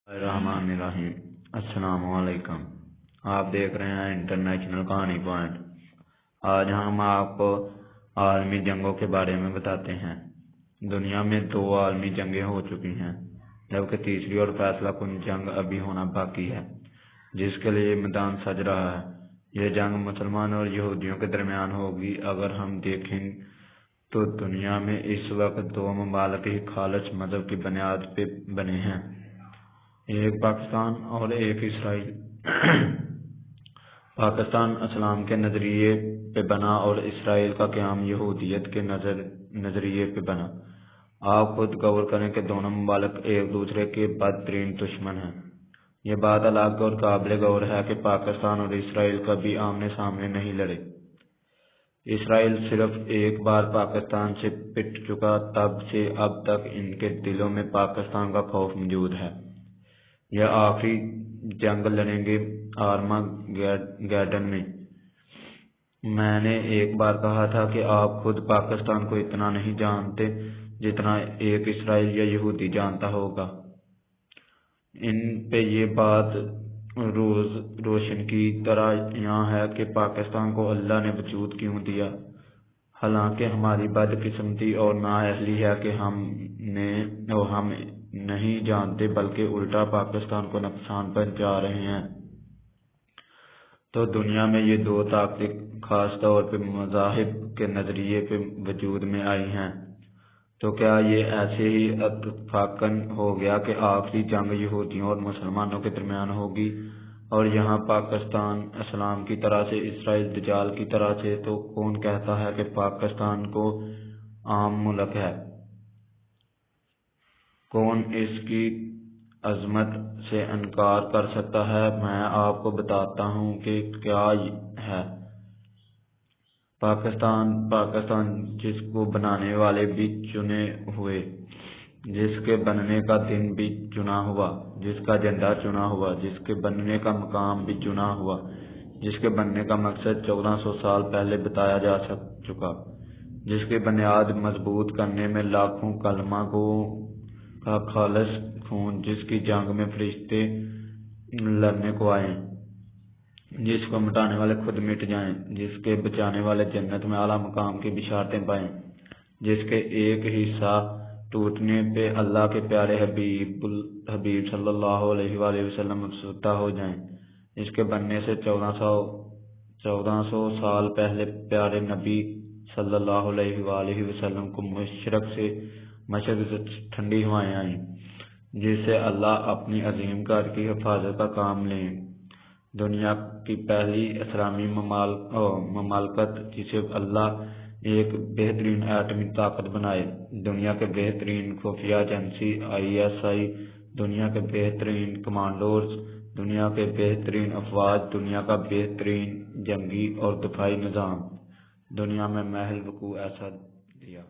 الرحمن الرحیم۔ السلام علیکم، آپ دیکھ رہے ہیں انٹرنیشنل کہانی پوائنٹ۔ آج ہم آپ کو عالمی جنگوں کے بارے میں بتاتے ہیں۔ دنیا میں 2 عالمی جنگیں ہو چکی ہیں، جبکہ تیسری اور فیصلہ کن جنگ ابھی ہونا باقی ہے، جس کے لیے میدان سج رہا ہے۔ یہ جنگ مسلمان اور یہودیوں کے درمیان ہوگی۔ اگر ہم دیکھیں تو دنیا میں اس وقت 2 ممالک ہی خالص مذہب کی بنیاد پہ بنے ہیں، ایک پاکستان اور ایک اسرائیل۔ پاکستان اسلام کے نظریے پہ بنا اور اسرائیل کا قیام یہودیت کے نظریے پہ بنا۔ آپ خود غور کریں کہ دونوں ممالک ایک دوسرے کے بدترین دشمن ہیں۔ یہ بات الگ اور قابل غور ہے کہ پاکستان اور اسرائیل کبھی آمنے سامنے نہیں لڑے۔ اسرائیل صرف ایک بار پاکستان سے پٹ چکا، تب سے اب تک ان کے دلوں میں پاکستان کا خوف موجود ہے۔ یہ آخری جنگ لڑیں گے آرماگیڈن میں۔ میں نے ایک بار کہا تھا کہ آپ خود پاکستان کو اتنا نہیں جانتے جتنا ایک اسرائیلی یا یہودی جانتا ہوگا۔ ان پہ یہ بات روشن کی طرح یہاں ہے کہ پاکستان کو اللہ نے وجود کیوں دیا، حالانکہ ہماری بدقسمتی اور نااہلی ہے کہ ہم نہیں جانتے، بلکہ الٹا پاکستان کو نقصان پہنچا رہے ہیں۔ تو دنیا میں یہ 2 طاقتیں خاص طور پہ مذاہب کے نظریے پہ وجود میں آئی ہیں۔ تو کیا یہ ایسے ہی اتفاقاً ہو گیا کہ آخری جنگ یہودیوں اور مسلمانوں کے درمیان ہوگی، اور یہاں پاکستان اسلام کی طرح سے، اسرائیل دجال کی طرح سے؟ تو کون کہتا ہے کہ پاکستان کو عام ملک ہے؟ کون اس کی عظمت سے انکار کر سکتا ہے؟ میں آپ کو بتاتا ہوں کہ کیا ہے پاکستان جس کو بنانے والے بھی چنے ہوئے، جس کے بننے کا دن بھی چنا ہوا، جس کا جھنڈا چنا ہوا، جس کے بننے کا مقام بھی چنا ہوا، جس کے بننے کا مقصد 1400 سال پہلے بتایا جا چکا، جس کی بنیاد مضبوط کرنے میں لاکھوں کلمہ گوؤں کا خالص خون، جس کی جنگ میں فرشتے لڑنے کو آئے، جس کو مٹانے والے خود مٹ جائیں، جس کے بچانے والے جنت میں اعلیٰ مقام کی بشارتیں پائیں، جس کے ایک حصہ ٹوٹنے پہ اللہ کے پیارے حبیب صلی اللہ علیہ وآلہ وسلم افسردہ ہو جائیں، جس کے بننے سے 1400 سال پہلے پیارے نبی صلی اللہ علیہ وآلہ وسلم کو مشرق سے ٹھنڈی ہوائیں آئیں، جس سے اللہ اپنی عظیم کار کی حفاظت کا کام لیں۔ دنیا کی پہلی اسلامی مملکت جسے اللہ ایک بہترین ایٹمی طاقت بنائے، دنیا کے بہترین خفیہ ایجنسی ISI، دنیا کے بہترین کمانڈوز، دنیا کے بہترین افواج، دنیا کا بہترین جنگی اور دفاعی نظام، دنیا میں محل وقوع ایسا دیا۔